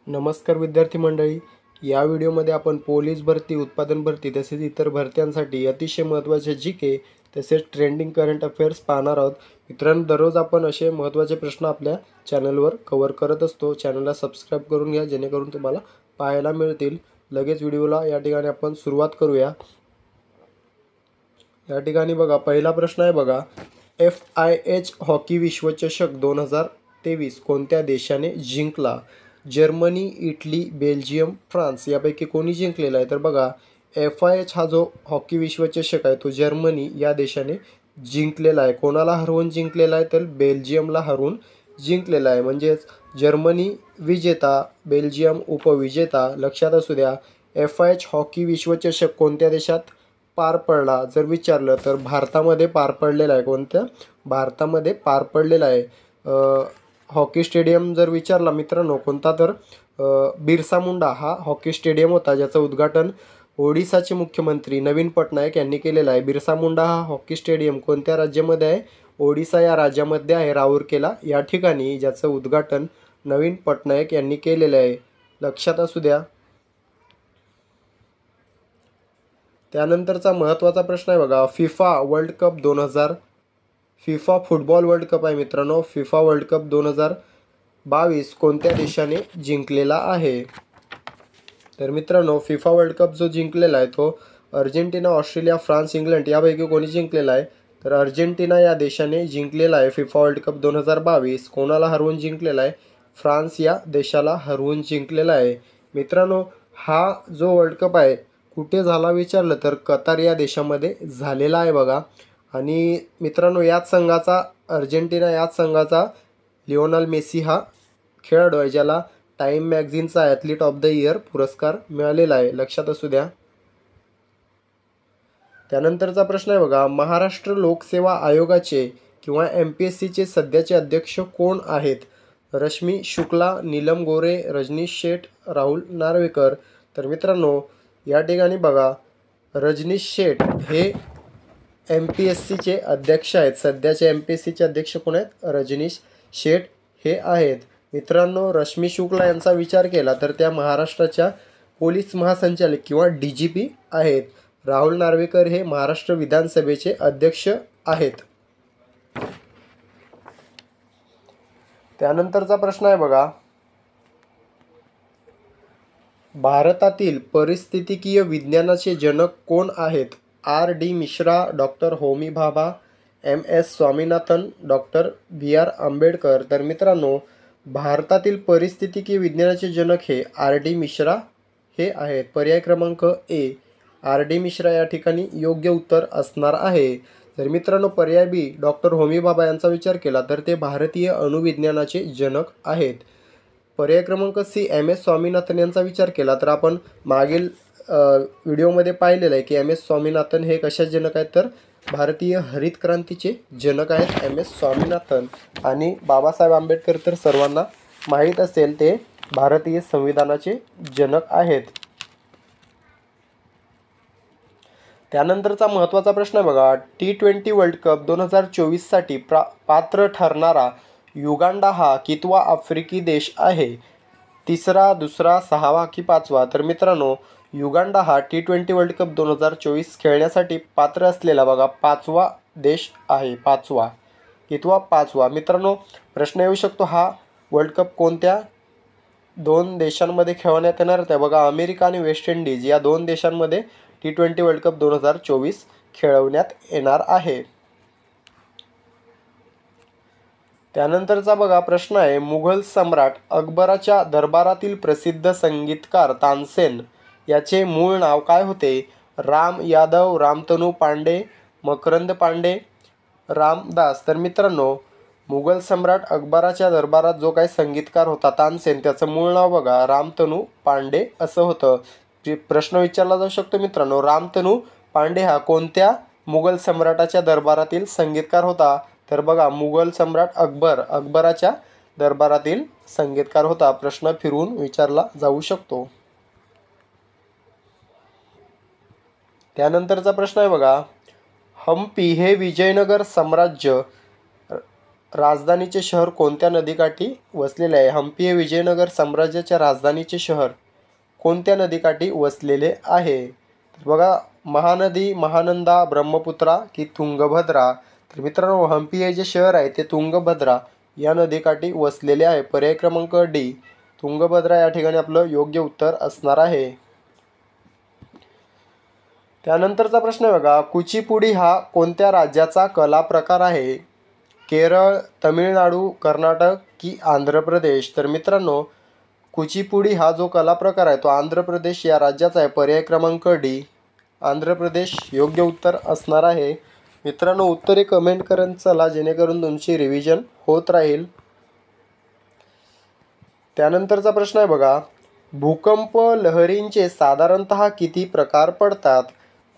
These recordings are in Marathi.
नमस्कार विद्यार्थी मंडळी. या व्हिडिओमध्ये आपण पोलीस भरती, उत्पादन भरती तसेच इतर भरत्यांसाठी अतिशय महत्त्वाचे जीके तसेच ट्रेंडिंग करंट अफेअर्स पाहणार आहोत. मित्रांनो, दररोज आपण असे महत्त्वाचे प्रश्न आपल्या चॅनलवर कव्हर करत असतो. चॅनलला सबस्क्राईब करून घ्या जेणेकरून तुम्हाला पाहायला मिळतील. लगेच व्हिडिओला या ठिकाणी आपण सुरुवात करूया. या ठिकाणी बघा, पहिला प्रश्न आहे बघा, FIH हॉकी विश्वचषक 2023 कोणत्या देशाने जिंकला? जर्मनी, इटली, बेल्जियम, फ्रान्स यापैकी कोणी जिंकलेला आहे? तर बघा, FIH हा जो हॉकी विश्वचषक आहे तो जर्मनी या देशाने जिंकलेला आहे. कोणाला हरवून जिंकलेला आहे? तर बेल्जियमला हरवून जिंकलेला आहे. म्हणजेच जर्मनी विजेता, बेल्जियम उपविजेता. लक्षात असू द्या, FIH हॉकी विश्वचषक कोणत्या देशात पार पडला जर विचारलं तर भारतामध्ये पार पडलेला आहे. कोणत्या? भारतामध्ये पार पडलेला आहे. हॉकी स्टेडियम जर विचारला मित्रांनो कोणता, तर बिरसा मुंडा हा हॉकी स्टेडियम होता ज्याचं उद्घाटन ओडिसाचे मुख्यमंत्री नवीन पटनायक यांनी केलेलं आहे. बिरसा मुंडा हा हॉकी स्टेडियम कोणत्या राज्यामध्ये आहे? ओडिसा या राज्यामध्ये आहे, राऊरकेला या ठिकाणी, ज्याचं उद्घाटन नवीन पटनायक यांनी केलेलं आहे. लक्षात असू द्या. त्यानंतरचा महत्त्वाचा प्रश्न आहे बघा, FIFA world cup 2000 FIFA football world cup आहे मित्रांनो. फिफा वर्ल्ड कप 2022 कोणत्या देशाने जिंकलेला आहे? तर मित्रांनो, फिफा वर्ल्ड कप जो जिंकलेला आहे तो अर्जेंटिना, ऑस्ट्रेलिया, फ्रान्स, इंग्लंड यापैकी कोणी जिंकलेला आहे? तर अर्जेंटिना या देशाने जिंकलेला आहे फिफा वर्ल्ड कप 2022. कोणाला हरवून जिंकलेला आहे? फ्रान्स या देशाला हरवून जिंकलेला आहे. मित्रांनो, हा जो वर्ल्ड कप आहे कुठे झाला विचारलं तर कतार या देशामध्ये झालेला आहे बघा. आणि मित्रांनो, याच संघाचा, अर्जेंटिना याच संघाचा लिओनेल मेसी हा खेळाडू आहे ज्याला टाइम मॅगझिनचा ॲथलीट ऑफ द इयर पुरस्कार मिळालेला आहे. लक्षात असू द्या. त्यानंतरचा प्रश्न आहे बघा, महाराष्ट्र लोकसेवा आयोगाचे किंवा MPSCचे सध्याचे अध्यक्ष कोण आहेत? रश्मी शुक्ला, नीलम गोरे, रजनीश शेठ, राहुल नार्वेकर. तर मित्रांनो, या ठिकाणी बघा, रजनीश शेठ हे MPSCचे अध्यक्ष आहेत. सध्याचे MPSCचे अध्यक्ष कोण आहेत? रजनीश शेठ हे आहेत. मित्रांनो, रश्मी शुक्ला यांचा विचार केला तर त्या महाराष्ट्राच्या पोलीस महासंचालक किंवा DGP आहेत. राहुल नार्वेकर हे महाराष्ट्र विधानसभेचे अध्यक्ष आहेत. त्यानंतरचा प्रश्न आहे बघा, भारतातील परिस्थितिकीय विज्ञानाचे जनक कोण आहेत? R.D. Mishra, doctor Homi Bhabha, MS Swaminathan, doctor BR Ambedkar. तर मित्रांनो, भारतातील परिस्थितिकीय विज्ञानाचे जनक हे R.D. मिश्रा हे आहेत. पर्याय क्रमांक A, R.D. मिश्रा या ठिकाणी योग्य उत्तर असणार आहे. तर मित्रांनो, पर्याय B, डॉक्टर होमी भाभा यांचा विचार केला तर ते भारतीय अणुविज्ञानाचे जनक आहेत. पर्याय क्रमांक C, MS स्वामीनाथन यांचा विचार केला तर आपण मागील व्हिडिओमध्ये पाहिलेलं आहे की MS स्वामीनाथन हे कशाचे जनक आहेत? तर भारतीय हरित क्रांतीचे जनक आहेत MS स्वामीनाथन. आणि बाबासाहेब आंबेडकर तर सर्वांना माहीत असेल, ते भारतीय संविधानाचे जनक आहेत. त्यानंतरचा महत्त्वाचा प्रश्न आहे बघा, T20 वर्ल्ड कप 2024साठी पात्र ठरणारा युगांडा हा कितवा आफ्रिकी देश आहे? तिसरा, दुसरा, सहावा की पाचवा? तर मित्रांनो, युगांडा हा T20 वर्ल्ड कप 2024 खेळण्यासाठी पात्र असलेला बघा पाचवा देश आहे. पाचवा. कितवा? पाचवा. मित्रांनो, प्रश्न येऊ शकतो, हा वर्ल्ड कप कोणत्या दोन देशांमध्ये खेळवण्यात येणार आहे? बघा, अमेरिका आणि वेस्ट इंडिज या दोन देशांमध्ये T20 वर्ल्ड कप 2024 खेळवण्यात येणार आहे. त्यानंतरचा बघा प्रश्न आहे, मुघल सम्राट अकबराच्या दरबारातील प्रसिद्ध संगीतकार तानसेन याचे मूळ नाव काय होते? राम यादव, रामतनू पांडे, मकरंद पांडे, रामदास. तर मित्रांनो, मुघल सम्राट अकबराच्या दरबारात जो काही संगीतकार होता तानसेन, त्याचं मूळ नाव बघा रामतनू पांडे असं होतं. प्रश्न विचारला जाऊ शकतो मित्रांनो, रामतनू पांडे हा कोणत्या मुघल सम्राटाच्या दरबारातील संगीतकार होता? तर बघा, मुघल सम्राट अकबराच्या दरबारातील संगीतकार होता. प्रश्न फिरवून विचारला जाऊ शकतो. त्यानंतरचा प्रश्न आहे बघा, हम्पी हे विजयनगर साम्राज्य राजधानीचे शहर कोणत्या नदीकाठी वसलेले आहे? हम्पी हे विजयनगर साम्राज्याच्या राजधानीचे शहर कोणत्या नदीकाठी वसलेले आहे? तर बघा, महानदी, महानंदा, ब्रह्मपुत्रा की तुंगभद्रा? तर मित्रांनो, हम्पी हे जे शहर आहे ते तुंगभद्रा या नदीकाठी वसलेले आहे. पर्याय क्रमांक डी, तुंगभद्रा या ठिकाणी आपलं योग्य उत्तर असणार आहे. त्यानंतरचा प्रश्न आहे बघा, कुचिपुडी हा कोणत्या राज्याचा कला प्रकार आहे? केरळ, तमिळनाडू, कर्नाटक की आंध्र प्रदेश? तर मित्रांनो, कुचिपुडी हा जो कला प्रकार आहे तो आंध्र प्रदेश या राज्याचा आहे. पर्याय क्रमांक डी, आंध्र प्रदेश योग्य उत्तर असणार आहे. मित्रांनो, उत्तरे कमेंट करत चला, जेणेकरून तुमची रिव्हिजन होत राहील. त्यानंतरचा प्रश्न आहे बघा, भूकंप लहरींचे साधारणतः किती प्रकार पडतात?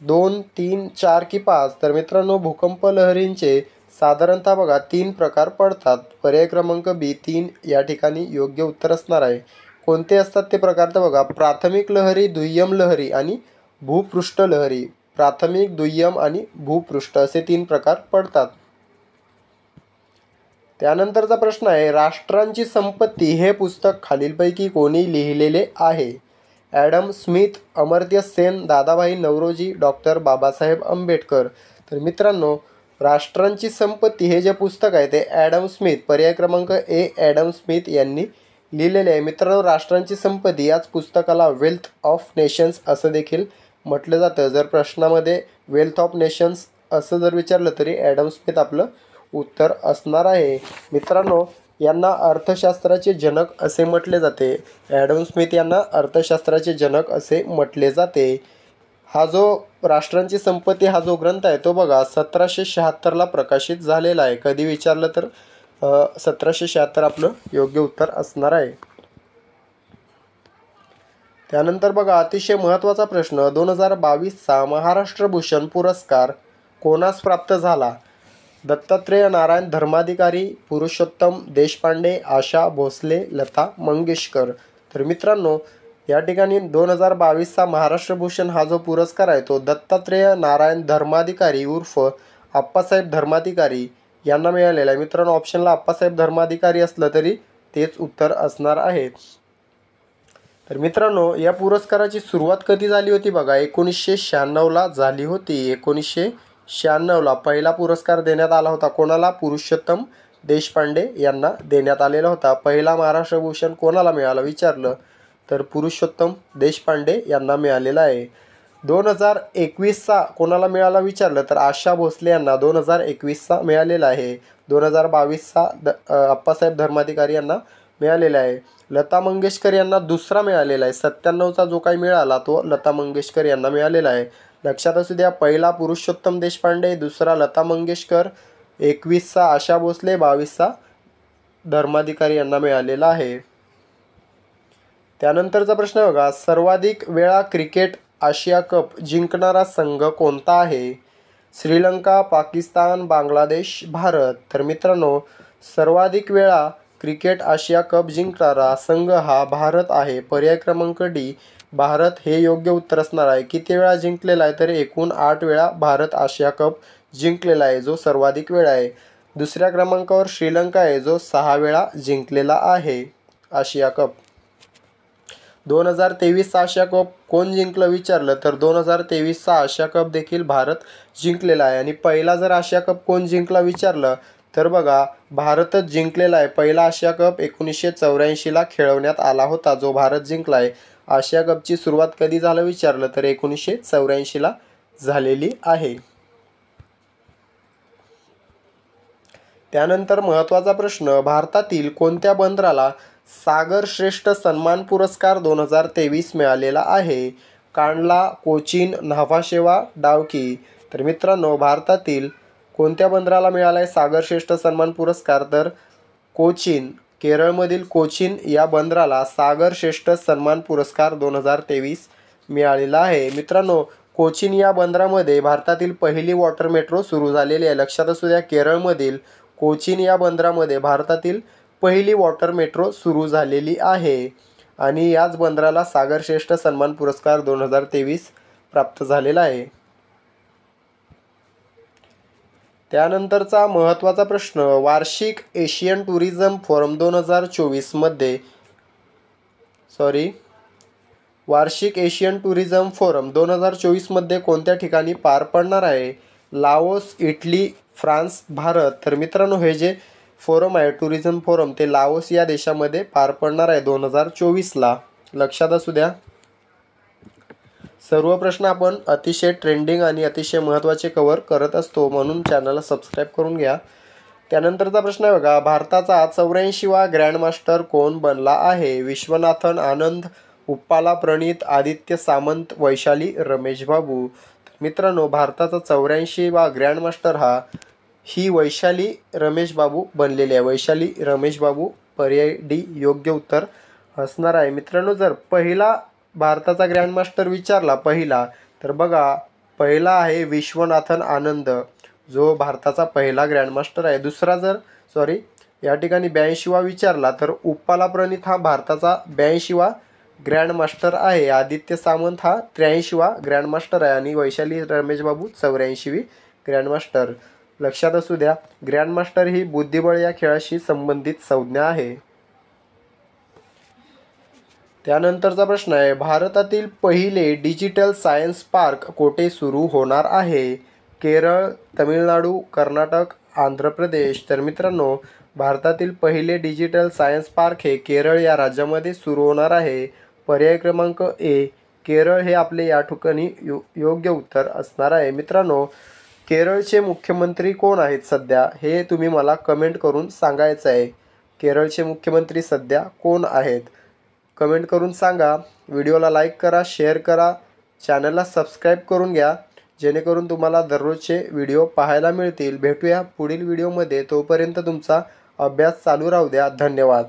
2, 3, 4 की 5? तर मित्रांनो, भूकंप लहरींचे साधारणतः बघा 3 प्रकार पडतात. पर्याय क्रमांक बी, 3 या ठिकाणी योग्य उत्तर असणार आहे. कोणते असतात ते प्रकार? तर बघा, प्राथमिक लहरी, दुय्यम लहरी आणि भूपृष्ठ लहरी. प्राथमिक, दुय्यम आणि भूपृष्ठ असे 3 प्रकार पडतात. त्यानंतरचा प्रश्न आहे, राष्ट्रांची संपत्ती हे पुस्तक खालीलपैकी कोणी लिहिलेले आहे? Adam Smith, Amartya Sen, Dadabhai Naoroji, doctor Babasaheb Ambedkar? तर मित्रांनो, राष्ट्रांची संपत्ती हे जे पुस्तक आहे ते ॲडम स्मिथ, पर्याय क्रमांक ए, ॲडम स्मिथ यांनी लिहिलेले आहे. मित्रांनो, राष्ट्रांची संपत्ती याच पुस्तकाला वेल्थ ऑफ नेशन्स असं देखील म्हटलं जातं. जर प्रश्नामध्ये वेल्थ ऑफ नेशन्स असं जर विचारलं तरी ॲडम स्मिथ आपलं उत्तर असणार आहे. मित्रांनो, यांना अर्थशास्त्राचे जनक असे म्हटले जाते. ॲडम स्मिथ यांना अर्थशास्त्राचे जनक असे म्हटले जाते. हा जो राष्ट्रांची संपत्ती हा जो ग्रंथ आहे तो बघा 1776ला प्रकाशित झालेला आहे. कधी विचारलं तर 1776 आपलं योग्य उत्तर असणार आहे. त्यानंतर बघा, अतिशय महत्त्वाचा प्रश्न, 2022चा महाराष्ट्र भूषण पुरस्कार कोणास प्राप्त झाला? दत्तात्रेय नारायण धर्माधिकारी, पुरुषोत्तम देशपांडे, आशा भोसले, लता मंगेशकर? तर मित्रांनो, या ठिकाणी 2022चा महाराष्ट्र भूषण हा जो पुरस्कार आहे तो दत्तात्रेय नारायण धर्माधिकारी उर्फ आप्पासाहेब धर्माधिकारी यांना मिळालेला आहे. मित्रांनो, ऑप्शनला आप्पासाहेब धर्माधिकारी असलं तरी तेच उत्तर असणार आहे. तर मित्रांनो, या पुरस्काराची सुरुवात कधी झाली होती बघा? 1996ला झाली होती. 1996ला पहिला पुरस्कार देण्यात आला होता. कोणाला? पुरुषोत्तम देशपांडे यांना देण्यात आलेला होता. पहिला महाराष्ट्र भूषण कोणाला मिळालं विचारलं तर पुरुषोत्तम देशपांडे यांना मिळालेला आहे. 2021चा कोणाला मिळाला विचारलं तर आशा भोसले यांना 2021चा मिळालेला आहे. 2022चा आप्पासाहेब धर्माधिकारी यांना मिळालेला आहे. लता मंगेशकर यांना दुसरा मिळालेला आहे. 97चा जो काही मिळाला तो लता मंगेशकर यांना मिळालेला आहे. लक्षात असू द्या, पहिला पुरुषोत्तम देशपांडे, दुसरा लता मंगेशकर, 21चा आशा भोसले, 22चा धर्माधिकारी यांना मिळालेला आहे. त्यानंतरचा प्रश्न बघा, सर्वाधिक वेळा क्रिकेट आशिया कप जिंकणारा संघ कोणता आहे? श्रीलंका, पाकिस्तान, बांगलादेश, भारत? तर मित्रांनो, सर्वाधिक वेळा क्रिकेट आशिया कप जिंकणारा संघ हा भारत आहे. पर्याय क्रमांक डी, भारत हे योग्य उत्तर असणार आहे. किती वेळा जिंकलेला आहे तर एकूण 8 वेळा भारत आशिया कप जिंकलेला आहे, जो सर्वाधिक वेळा आहे. दुसऱ्या क्रमांकावर श्रीलंका आहे, जो 6 वेळा जिंकलेला आहे आशिया कप. 2023चा आशिया कप कोण जिंकलं विचारलं तर 2023चा आशिया कप देखील भारत जिंकलेला आहे. आणि पहिला जर आशिया कप कोण जिंकला विचारलं तर बघा, भारतच जिंकलेला आहे. पहिला आशिया कप 1984ला खेळवण्यात आला होता, जो भारत जिंकला आहे. आशिया कपची सुरुवात कधी झालं विचारलं तर 1984ला झालेली आहे. त्यानंतर महत्त्वाचा प्रश्न, भारतातील कोणत्या बंदराला सागर श्रेष्ठ सन्मान पुरस्कार 2023 मिळालेला आहे? कांडला, कोचीन, न्हावाशेवा, डावकी? तर मित्रांनो, भारतातील कोणत्या बंदराला मिळाला आहे सागर श्रेष्ठ सन्मान पुरस्कार? तर कोचीन, केरळमधील कोचीन या बंदराला सागर श्रेष्ठ सन्मान पुरस्कार 2023 मिळालेला आहे. मित्रांनो, कोचीन या बंदरामध्ये भारतातील पहिली वॉटर मेट्रो सुरू झालेली आहे. लक्षात असू द्या, केरळमधील कोचीन या बंदरामध्ये भारतातील पहिली वॉटर मेट्रो सुरू झालेली आहे आणि याच बंदराला सागर श्रेष्ठ सन्मान पुरस्कार 2023 प्राप्त झालेला आहे. त्यानंतरचा महत्त्वाचा प्रश्न, वार्षिक एशियन टुरिझम फोरम 2024 मध्ये वार्षिक एशियन टुरिझम फोरम 2024 मध्ये कोणत्या ठिकाणी पार पडणार आहे? Laos, Italy, France, Bharat. तर मित्रांनो, हे जे फोरम आहे टुरिझम फोरम ते लाओस या देशामध्ये पार पडणार आहे 2024ला. लक्षात असू द्या. सर्व प्रश्न आपण अतिशय ट्रेंडिंग आणि अतिशय महत्त्वाचे कव्हर करत असतो, म्हणून चॅनलला सबस्क्राईब करून घ्या. त्यानंतरचा प्रश्न आहे बघा, भारताचा 84वा ग्रँडमास्टर कोण बनला आहे? विश्वनाथन आनंद, उप्पाला प्रणित, आदित्य सामंत, वैशाली रमेश बाबू. मित्रांनो, भारताचा 84वा ग्रँडमास्टर ही वैशाली रमेश बाबू बनलेली आहे. वैशाली रमेश बाबू, पर्याय डी योग्य उत्तर असणार आहे. मित्रांनो, जर पहिला भारताचा ग्रँडमास्टर विचारला तर बघा, पहिला आहे विश्वनाथन आनंद, जो भारताचा पहिला ग्रँडमास्टर आहे. दुसरा या ठिकाणी 82वा विचारला तर उप्पाला प्रणित हा भारताचा 82वा ग्रँडमास्टर आहे. आदित्य सामंत हा 83वा ग्रँडमास्टर आहे आणि वैशाली रमेश बाबू 84वी ग्रँडमास्टर. लक्षात असू द्या, ग्रँडमास्टर ही बुद्धिबळ या खेळाशी संबंधित संज्ञा आहे. त्यानंतरचा प्रश्न आहे, भारतातील पहिले डिजिटल सायन्स पार्क कोठे सुरू होणार आहे? केरळ, तमिळनाडू, कर्नाटक, आंध्र प्रदेश. तर मित्रांनो, भारतातील पहिले डिजिटल सायन्स पार्क हे केरळ या राज्यामध्ये सुरू होणार आहे. पर्याय क्रमांक ए, केरळ हे आपले या ठिकाणी योग्य उत्तर असणार आहे. मित्रांनो, केरळचे मुख्यमंत्री कोण आहेत सध्या, हे तुम्ही मला कमेंट करून सांगायचं आहे. केरळचे मुख्यमंत्री सध्या कोण आहेत? कमेंट करून सांगा. व्हिडिओला लाईक करा, शेअर करा, चॅनलला सबस्क्राईब करून घ्या, जेणेकरून तुम्हाला दररोजचे व्हिडिओ पाहायला मिळतील. भेटूया पुढील व्हिडिओमध्ये. तोपर्यंत तुमचा अभ्यास चालू राहू द्या. धन्यवाद.